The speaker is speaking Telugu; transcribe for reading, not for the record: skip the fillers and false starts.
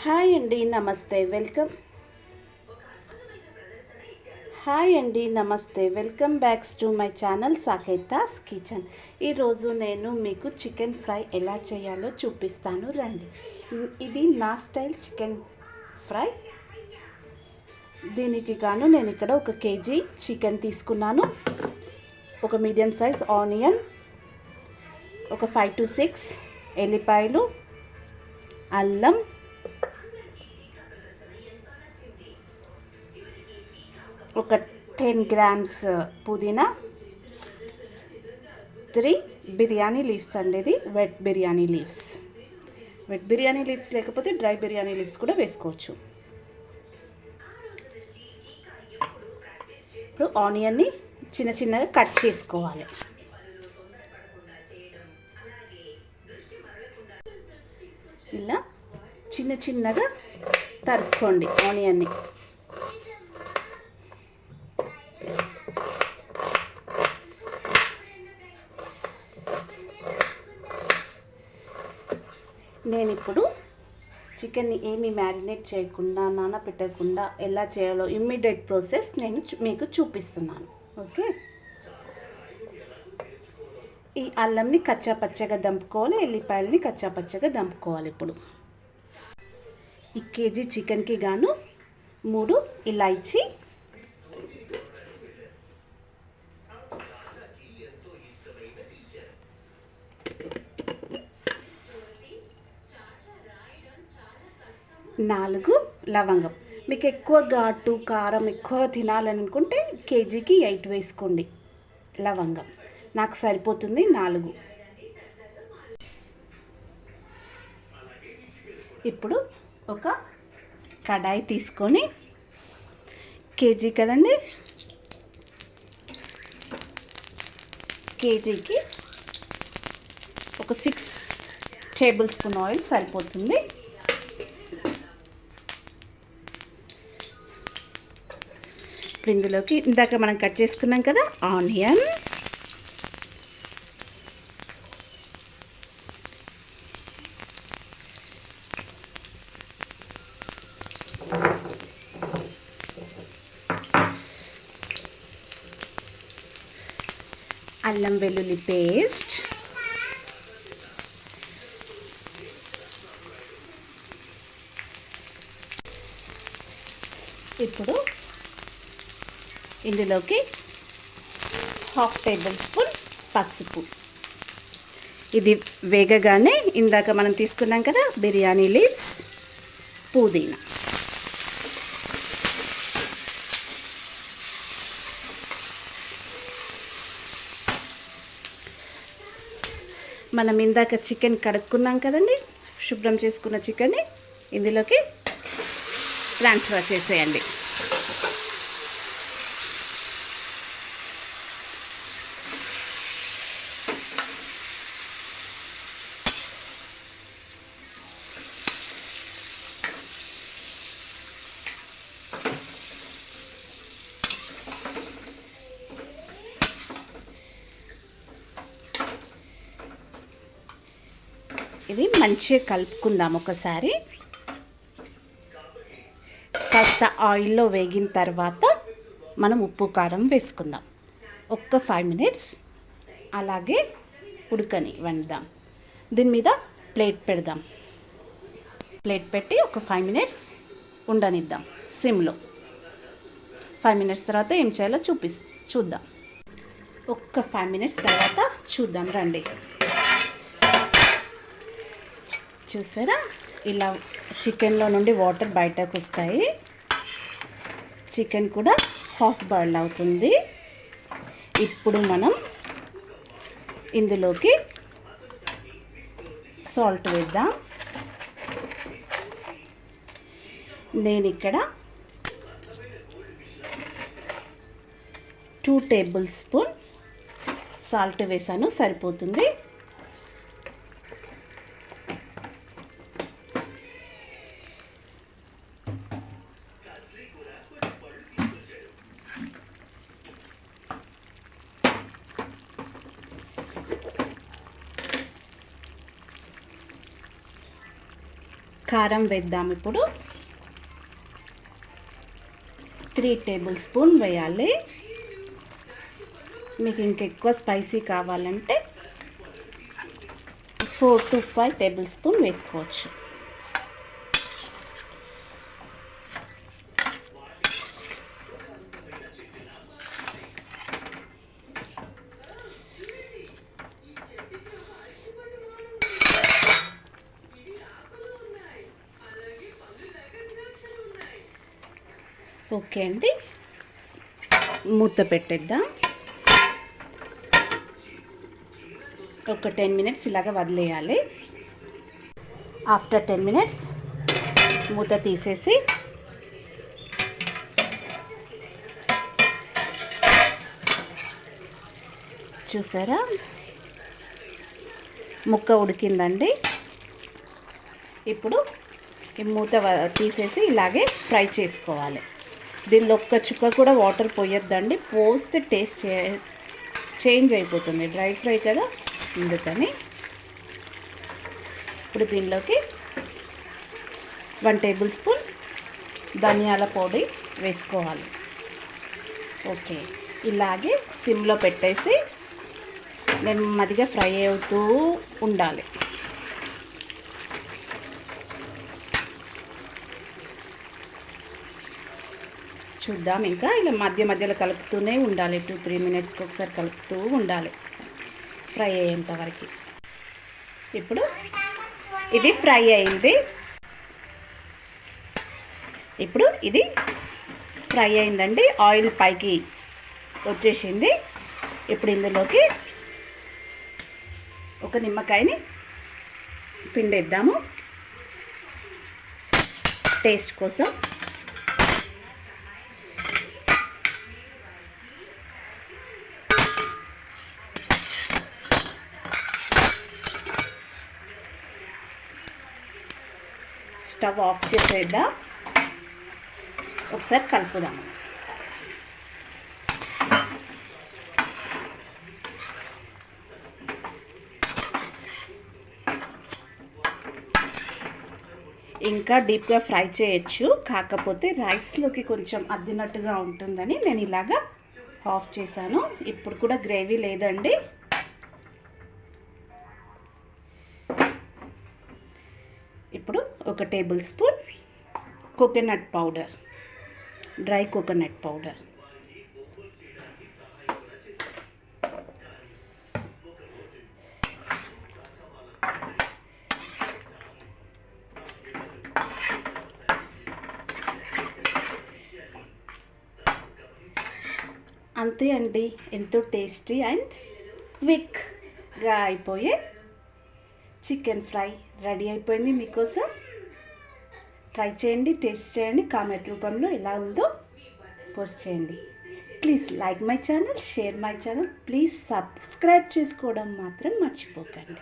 హాయ్ అండి నమస్తే welcome welcome backs to my channel Saketha's kitchen. ఈరోజు నేను మీకు చికెన్ ఫ్రై ఎలా చేయాలో చూపిస్తాను రండి. ఇది నా స్టైల్ చికెన్ ఫ్రై. దీనికి గాను నేను ఇక్కడ 1 కేజీ చికెన్ తీసుకున్నాను. ఒక మీడియం సైజ్ ఆనియన్, ఒక 5 to 6 ఎల్లిపాయలు, అల్లం, ఒక 10 grams పుదీనా, 3 బిర్యానీ లీవ్స్ అండి. ఇది వెట్ బిర్యానీ లీవ్స్ లేకపోతే డ్రై బిర్యానీ లీవ్స్ కూడా వేసుకోవచ్చు. ఇప్పుడు ఆనియన్ని చిన్న చిన్నగా కట్ చేసుకోవాలి. ఇలా చిన్న చిన్నగా తరుక్కోండి ఆనియన్ని. నేను ఇప్పుడు చికెన్ని ఏమీ మ్యారినేట్ చేయకుండా నానబెట్టకుండా ఎలా చేయాలో ఇమ్మీడియట్ ప్రాసెస్ నేను మీకు చూపిస్తున్నాను. ఓకే, ఈ అల్లంని కచ్చాపచ్చగా దంపుకోవాలి, ఎల్లిపాయలని కచ్చాపచ్చగా దంపుకోవాలి. ఇప్పుడు ఈ కేజీ చికెన్కి గాను 3 ఇలాచీ, నాలుగు లవంగం. మీకు ఎక్కువ ఘాటు కారం ఎక్కువ తినాలని అనుకుంటే కేజీకి 8 వేసుకోండి లవంగం. నాకు సరిపోతుంది 4. ఇప్పుడు ఒక కడాయి తీసుకొని, కేజీ కదండి, కేజీకి ఒక 6 టేబుల్ స్పూన్ ఆయిల్ సరిపోతుంది. ఇప్పుడు ఇందులోకి ఇందాక మనం కట్ చేసుకున్నాం కదా ఆనియన్, అల్లం వెల్లుల్లి పేస్ట్, ఇప్పుడు ఇందులోకి 1/2 టేబుల్ స్పూన్ పసుపు. ఇది వేగగానే ఇందాక మనం తీసుకున్నాం కదా బిర్యానీ లీవ్స్, పుదీనా, మనం ఇందాక చికెన్ కడుక్కున్నాం కదండి, శుభ్రం చేసుకున్న చికెన్ని ఇందులోకి ట్రాన్స్ఫర్ చేసేయండి. ఇది మంచిగా కలుపుకుందాం ఒకసారి. కాస్త ఆయిల్లో వేగిన తర్వాత మనం ఉప్పు కారం వేసుకుందాం. 5 minutes అలాగే వండుదాం. దీని మీద ప్లేట్ పెడదాం. ప్లేట్ పెట్టి ఒక 5 minutes ఉండనిద్దాం సిమ్లో. 5 minutes తర్వాత ఏం చేయాలో చూద్దాం. 5 minutes తర్వాత చూద్దాం రండి. చూసారా, ఇలా చికెన్లో నుండి వాటర్ బయటకు వస్తాయి. చికెన్ కూడా హాఫ్ బాయిల్ అవుతుంది. ఇప్పుడు మనం ఇందులోకి సాల్ట్ వేద్దాం. నేను ఇక్కడ 2 టేబుల్ స్పూన్ సాల్ట్ వేసాను, సరిపోతుంది. కారం వేద్దాం. ఇప్పుడు 3 టేబుల్ స్పూన్ వేయాలి. మీకు ఇంకెక్కువ స్పైసీ కావాలంటే 4 to 5 టేబుల్ స్పూన్ వేసుకోవచ్చు. ఓకే అండి, మూత పెట్టేద్దాం. ఒక 10 మినిట్స్ ఇలాగ వదిలేయాలి. ఆఫ్టర్ 10 మినిట్స్ మూత తీసేసి చూసారా, ముక్క ఉడికిందండి. ఇప్పుడు ఈ మూత తీసేసి ఇలాగే ఫ్రై చేసుకోవాలి. దీనిలో ఒక్క చుక్క కూడా వాటర్ పోయొద్దండి, పోస్తే టేస్ట్ చేంజ్ అయిపోతుంది. డ్రై ఫ్రై కదా, అందుకని. ఇప్పుడు దీనిలోకి 1 టేబుల్ స్పూన్ ధనియాల పొడి వేసుకోవాలి. ఓకే, ఇలాగే సిమ్లో పెట్టేసి నెమ్మదిగా ఫ్రై అవుతూ ఉండాలి. చూద్దాం. ఇంకా ఇలా మధ్య మధ్యలో కలుపుతూనే ఉండాలి. 2-3 మినిట్స్కి ఒకసారి కలుపుతూ ఉండాలి ఫ్రై అయ్యేంత వరకు. ఇప్పుడు ఇది ఫ్రై అయింది. ఇప్పుడు ఇది ఫ్రై అయిందండి, ఆయిల్ పైకి వచ్చేసింది. ఇప్పుడు ఇందులోకి ఒక నిమ్మకాయని పిండేద్దాము టేస్ట్ కోసం. స్టవ్ ఆఫ్ చేసేద్దాం, ఒకసారి కలుపుదాం. ఇంకా డీప్గా ఫ్రై చేయొచ్చు, కాకపోతే రైస్లోకి కొంచెం అద్దినట్టుగా ఉంటుందని నేను ఇలాగా ఆఫ్ చేశాను. ఇప్పుడు కూడా గ్రేవీ లేదండి. ఇప్పుడు ఒక table spoon coconut powder, dry coconut powder. అంతే అండి, ఎంతో టేస్టీ అండ్ క్విక్గా అయిపోయే చికెన్ ఫ్రై రెడీ అయిపోయింది మీకోసం. ట్రై చేయండి, టేస్ట్ చేయండి, కామెంట్ రూపంలో ఎలా ఉందో పోస్ట్ చేయండి. Please like my channel, share my channel, please subscribe చేసుకోవడం మాత్రం మర్చిపోకండి.